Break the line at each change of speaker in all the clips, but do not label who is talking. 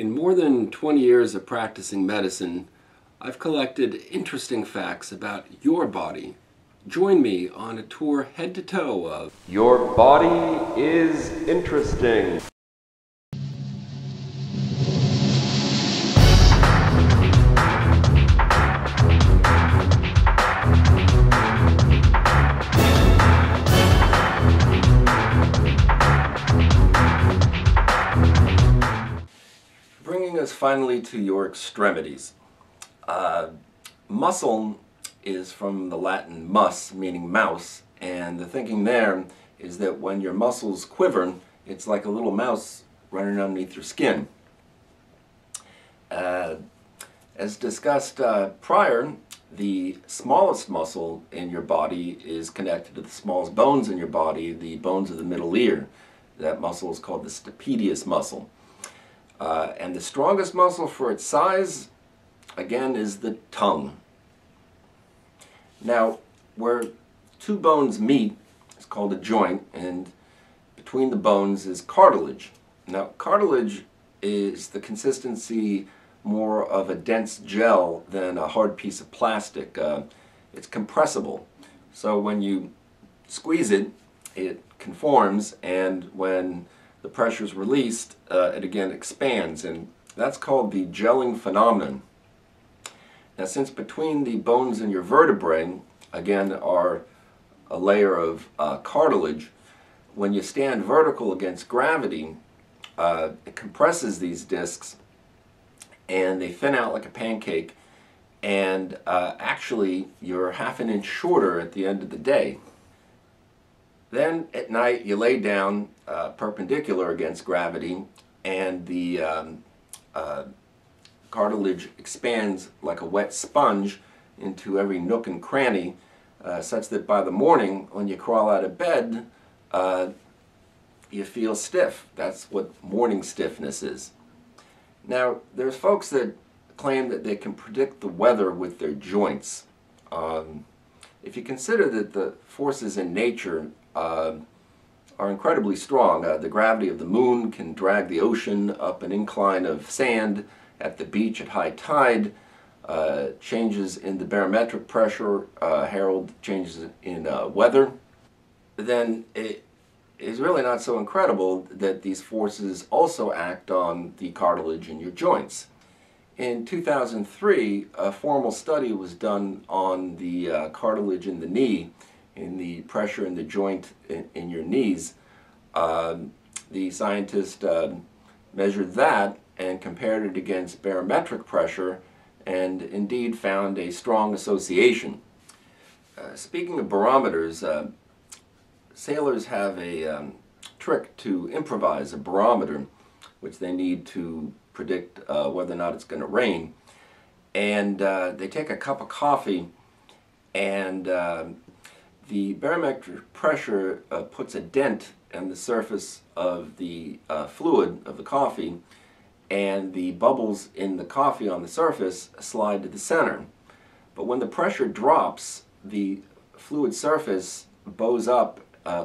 In more than 20 years of practicing medicine, I've collected interesting facts about your body. Join me on a tour head to toe of
Your body is interesting.
bringing us finally to your extremities. Muscle is from the Latin mus, meaning mouse, and the thinking there is that when your muscles quiver, it's like a little mouse running underneath your skin. As discussed prior, the smallest muscle in your body is connected to the smallest bones in your body, the bones of the middle ear. That muscle is called the stapedius muscle. And the strongest muscle for its size, again, is the tongue. Now, where two bones meet is called a joint, and between the bones is cartilage. Now, cartilage is the consistency more of a dense gel than a hard piece of plastic. It's compressible. So when you squeeze it, it conforms, and when the pressure is released, it again expands, and that's called the gelling phenomenon. Now, since between the bones in your vertebrae, again, are a layer of cartilage, when you stand vertical against gravity, it compresses these discs, and they thin out like a pancake, and actually you're half an inch shorter at the end of the day. Then at night you lay down perpendicular against gravity, and the cartilage expands like a wet sponge into every nook and cranny, such that by the morning when you crawl out of bed you feel stiff. That's what morning stiffness is. Now, there's folks that claim that they can predict the weather with their joints. If you consider that the forces in nature are incredibly strong, the gravity of the moon can drag the ocean up an incline of sand at the beach at high tide. Changes in the barometric pressure herald changes in weather. Then it is really not so incredible that these forces also act on the cartilage in your joints. In 2003, a formal study was done on the cartilage in the knee, in the pressure in the joint in your knees. The scientist measured that and compared it against barometric pressure, and indeed found a strong association. Speaking of barometers, sailors have a trick to improvise a barometer, which they need to predict whether or not it's going to rain. And they take a cup of coffee, and the barometric pressure puts a dent in the surface of the fluid of the coffee, and the bubbles in the coffee on the surface slide to the center. But when the pressure drops, the fluid surface bows up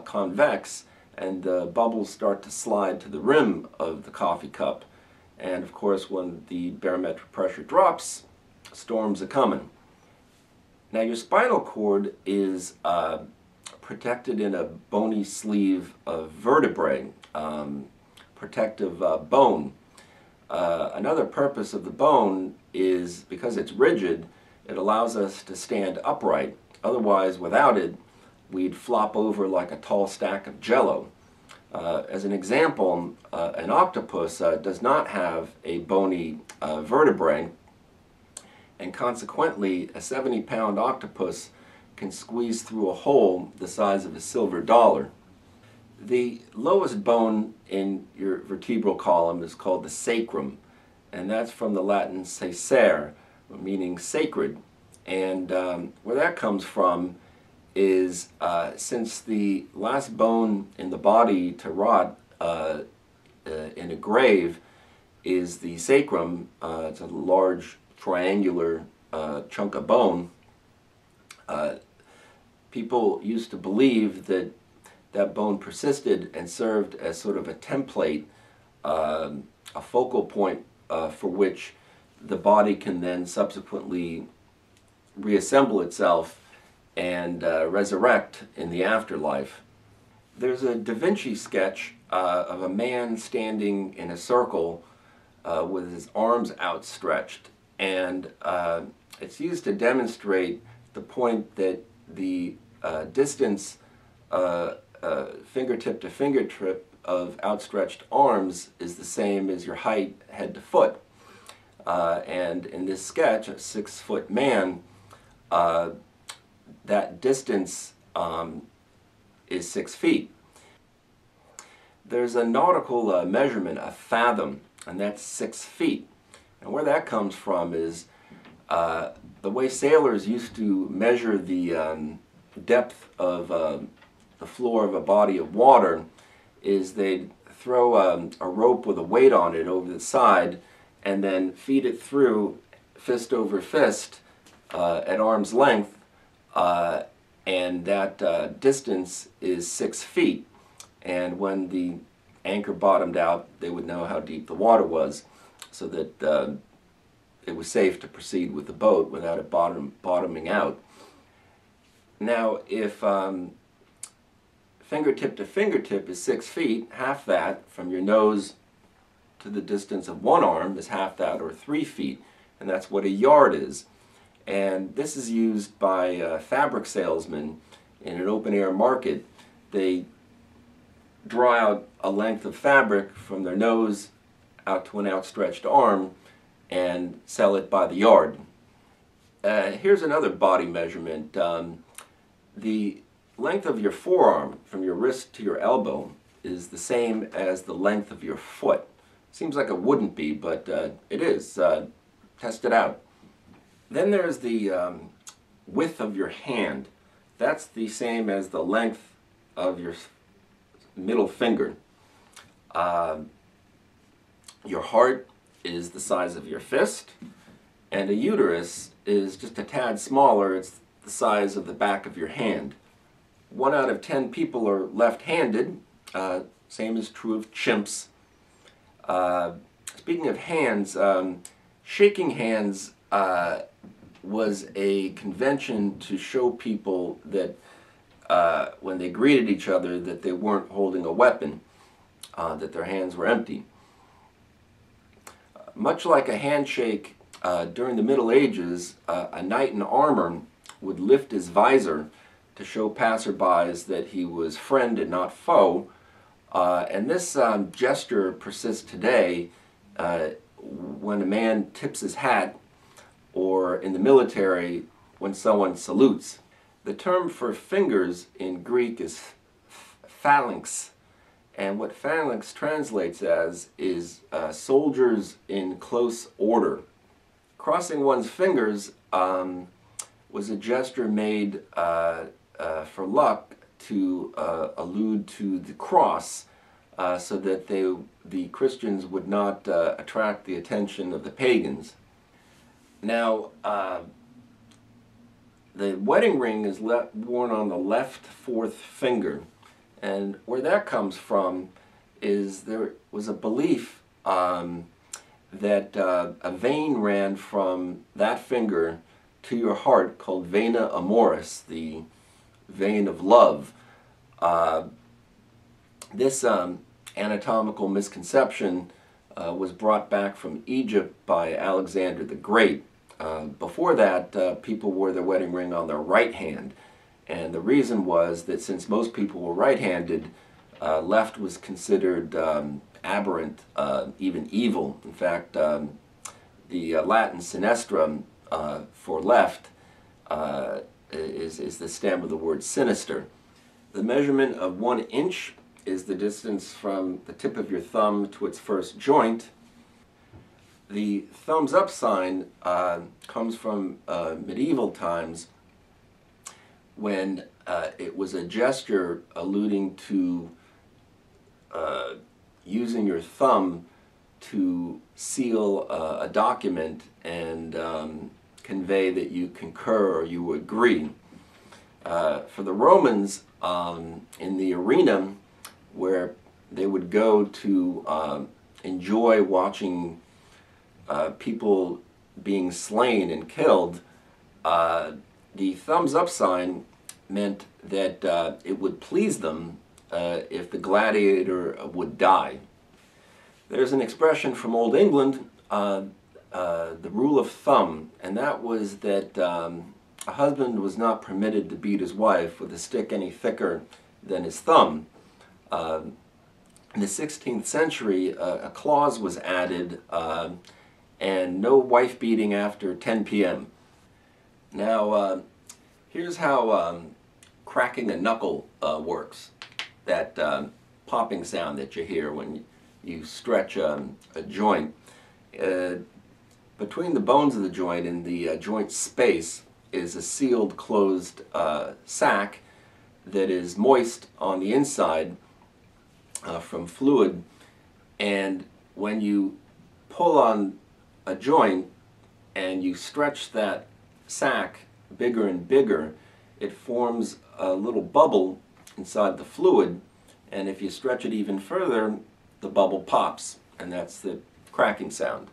convex, and the bubbles start to slide to the rim of the coffee cup. And of course, when the barometric pressure drops, storms are coming. Now, your spinal cord is protected in a bony sleeve of vertebrae, protective bone. Another purpose of the bone is because it's rigid, it allows us to stand upright. Otherwise, without it, we'd flop over like a tall stack of jello. As an example, an octopus does not have a bony vertebrae, and consequently a 70-pound octopus can squeeze through a hole the size of a silver dollar. The lowest bone in your vertebral column is called the sacrum, and that's from the Latin sacere, meaning sacred. And where that comes from is since the last bone in the body to rot in a grave is the sacrum. It's a large triangular chunk of bone. People used to believe that that bone persisted and served as sort of a template, a focal point for which the body can then subsequently reassemble itself and resurrect in the afterlife. There's a Da Vinci sketch of a man standing in a circle with his arms outstretched, and it's used to demonstrate the point that the distance fingertip to fingertip of outstretched arms is the same as your height head to foot. And in this sketch, a 6-foot man, that distance is 6 feet. There's a nautical measurement, a fathom, and that's 6 feet. And where that comes from is the way sailors used to measure the depth of the floor of a body of water is they'd throw a rope with a weight on it over the side and then feed it through fist over fist at arm's length, and that distance is 6 feet. And when the anchor bottomed out, they would know how deep the water was, so that it was safe to proceed with the boat without it bottoming out. Now, if fingertip to fingertip is 6 feet, half that from your nose to the distance of one arm is half that, or 3 feet, and that's what a yard is. And this is used by fabric salesmen in an open-air market. They draw out a length of fabric from their nose out to an outstretched arm and sell it by the yard. Here's another body measurement. The length of your forearm from your wrist to your elbow is the same as the length of your foot. Seems like it wouldn't be, but it is. Test it out. Then there's the width of your hand. That's the same as the length of your middle finger. Your heart is the size of your fist, and a uterus is just a tad smaller. It's the size of the back of your hand. 1 out of 10 people are left-handed. Same is true of chimps. Speaking of hands, shaking hands was a convention to show people that when they greeted each other that they weren't holding a weapon, that their hands were empty. Much like a handshake during the Middle Ages, a knight in armor would lift his visor to show passerbys that he was friend and not foe. And this gesture persists today when a man tips his hat, or in the military when someone salutes. The term for fingers in Greek is phalanx, and what phalanx translates as is soldiers in close order. Crossing one's fingers was a gesture made for luck to allude to the cross, so that the Christians would not attract the attention of the pagans. Now, the wedding ring is worn on the left fourth finger, and where that comes from is there was a belief that a vein ran from that finger to your heart called vena amoris, the vein of love. This anatomical misconception was brought back from Egypt by Alexander the Great. Before that, people wore their wedding ring on their right hand, and the reason was that since most people were right-handed, left was considered aberrant, even evil. In fact, the Latin sinestrum for left is the stem of the word sinister. The measurement of 1 inch is the distance from the tip of your thumb to its first joint. The thumbs up sign comes from medieval times, when it was a gesture alluding to using your thumb to seal a document and convey that you concur or you agree. For the Romans, in the arena where they would go to enjoy watching people being slain and killed, the thumbs up sign meant that it would please them if the gladiator would die. There's an expression from Old England, the rule of thumb, and that was that a husband was not permitted to beat his wife with a stick any thicker than his thumb. In the 16th century, a clause was added, and no wife beating after 10 p.m. Now, here's how cracking a knuckle works, that popping sound that you hear when you stretch a joint. Between the bones of the joint and the joint space is a sealed, closed sac that is moist on the inside from fluid, and when you pull on a joint and you stretch that sac bigger and bigger, it forms a little bubble inside the fluid, and if you stretch it even further, the bubble pops, and that's the cracking sound.